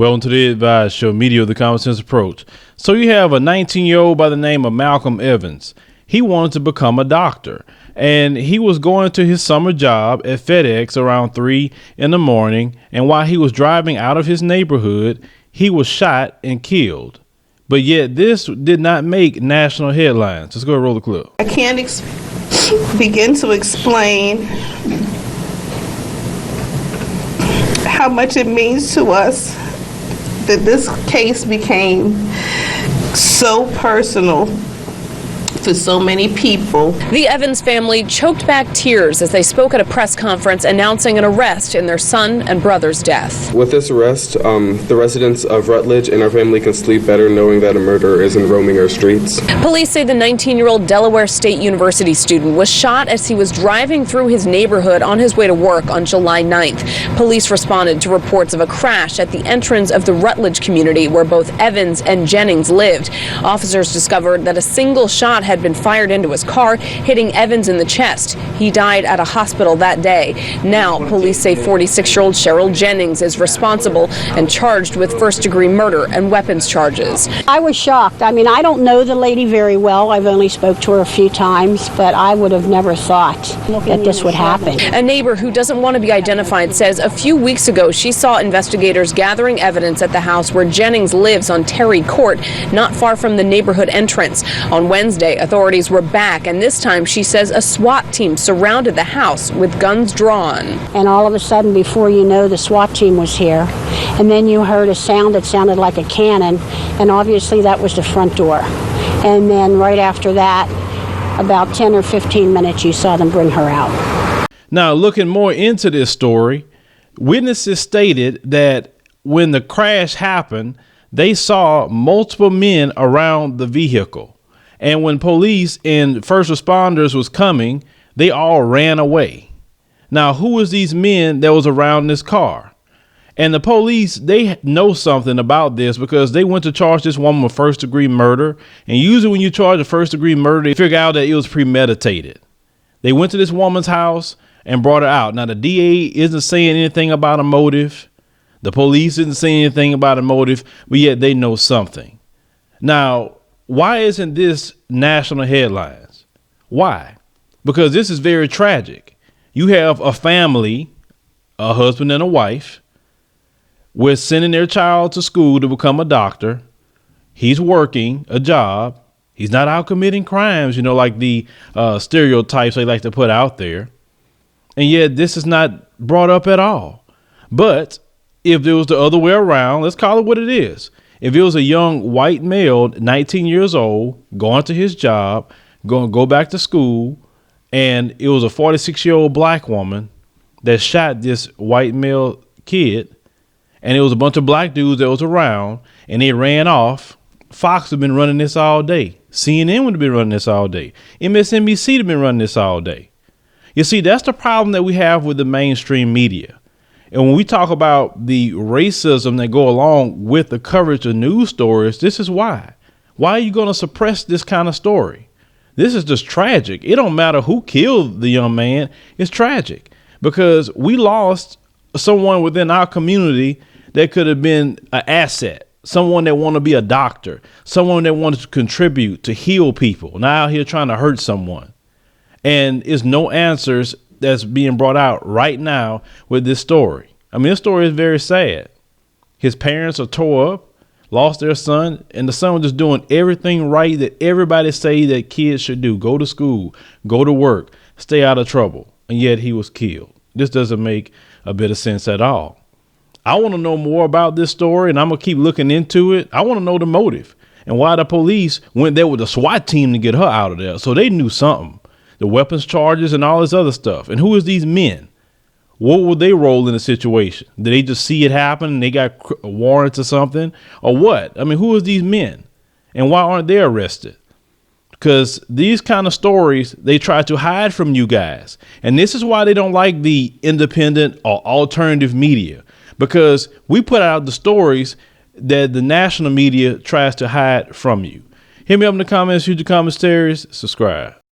Welcome to the Advice Show, media of the common sense approach. So you have a 19-year-old by the name of Malcolm Evans. He wanted to become a doctor, and he was going to his summer job at FedEx around 3 in the morning. And while he was driving out of his neighborhood, he was shot and killed. But yet this did not make national headlines. Let's go and roll the clip. I can't begin to explain how much it means to us that this case became so personal to so many people. The Evans family choked back tears as they spoke at a press conference announcing an arrest in their son and brother's death. With this arrest, the residents of Rutledge and our family can sleep better knowing that a murderer isn't roaming our streets. Police say the 19-year-old Delaware State University student was shot as he was driving through his neighborhood on his way to work on July 9th. Police responded to reports of a crash at the entrance of the Rutledge community where both Evans and Jennings lived. Officers discovered that a single shot had been fired into his car, hitting Evans in the chest. He died at a hospital that day. Now, police say 46-year-old Cheryl Jennings is responsible and charged with first-degree murder and weapons charges. I was shocked. I mean, I don't know the lady very well. I've only spoke to her a few times, but I would have never thought that this would happen. A neighbor who doesn't want to be identified says a few weeks ago she saw investigators gathering evidence at the house where Jennings lives on Terry Court, not far from the neighborhood entrance. On Wednesday, authorities were back, and this time she says a SWAT team surrounded the house with guns drawn. And all of a sudden, before you know, the SWAT team was here. And then you heard a sound that sounded like a cannon, and obviously that was the front door. And then right after that, about 10 or 15 minutes, you saw them bring her out. Now, looking more into this story, witnesses stated that when the crash happened, they saw multiple men around the vehicle. And when police and first responders was coming, they all ran away. Now, who was these men that was around this car? And the police, they know something about this because they went to charge this woman with first-degree murder. And usually when you charge a first-degree murder, they figure out that it was premeditated. They went to this woman's house and brought her out. Now, the DA isn't saying anything about a motive. The police isn't saying anything about a motive, but yet they know something. Now, why isn't this national headlines? Why? Because this is very tragic. You have a family, a husband and a wife, with sending their child to school to become a doctor. He's working a job. He's not out committing crimes, like the stereotypes they like to put out there. And yet this is not brought up at all. But if it was the other way around, let's call it what it is. If it was a young white male, 19 years old, going to his job, going to go back to school, and it was a 46-year-old black woman that shot this white male kid, and it was a bunch of black dudes that was around, and they ran off, Fox have been running this all day. CNN would have been running this all day. MSNBC have been running this all day. You see, that's the problem that we have with the mainstream media. And when we talk about the racism that go along with the coverage of news stories, this is why. Why are you going to suppress this kind of story? This is just tragic. It don't matter who killed the young man. It's tragic because we lost someone within our community that could have been an asset, someone that wanted to be a doctor, someone that wanted to contribute to heal people. Now out here trying to hurt someone. And it's no answers that's being brought out right now with this story. I mean, this story is very sad. His parents are tore up, lost their son, and the son was just doing everything right that everybody say that kids should do. Go to school, go to work, stay out of trouble. And yet he was killed. This doesn't make a bit of sense at all. I want to know more about this story, and I'm going to keep looking into it. I want to know the motive and why the police went there with the SWAT team to get her out of there. So they knew something. The weapons charges and all this other stuff. And who is these men? What would they role in the situation? Did they just see it happen and they got warrants or something? Or what? I mean, who is these men? And why aren't they arrested? Because these kind of stories, they try to hide from you guys. And this is why they don't like the independent or alternative media. Because we put out the stories that the national media tries to hide from you. Hit me up in the comments, use your commentaries, subscribe.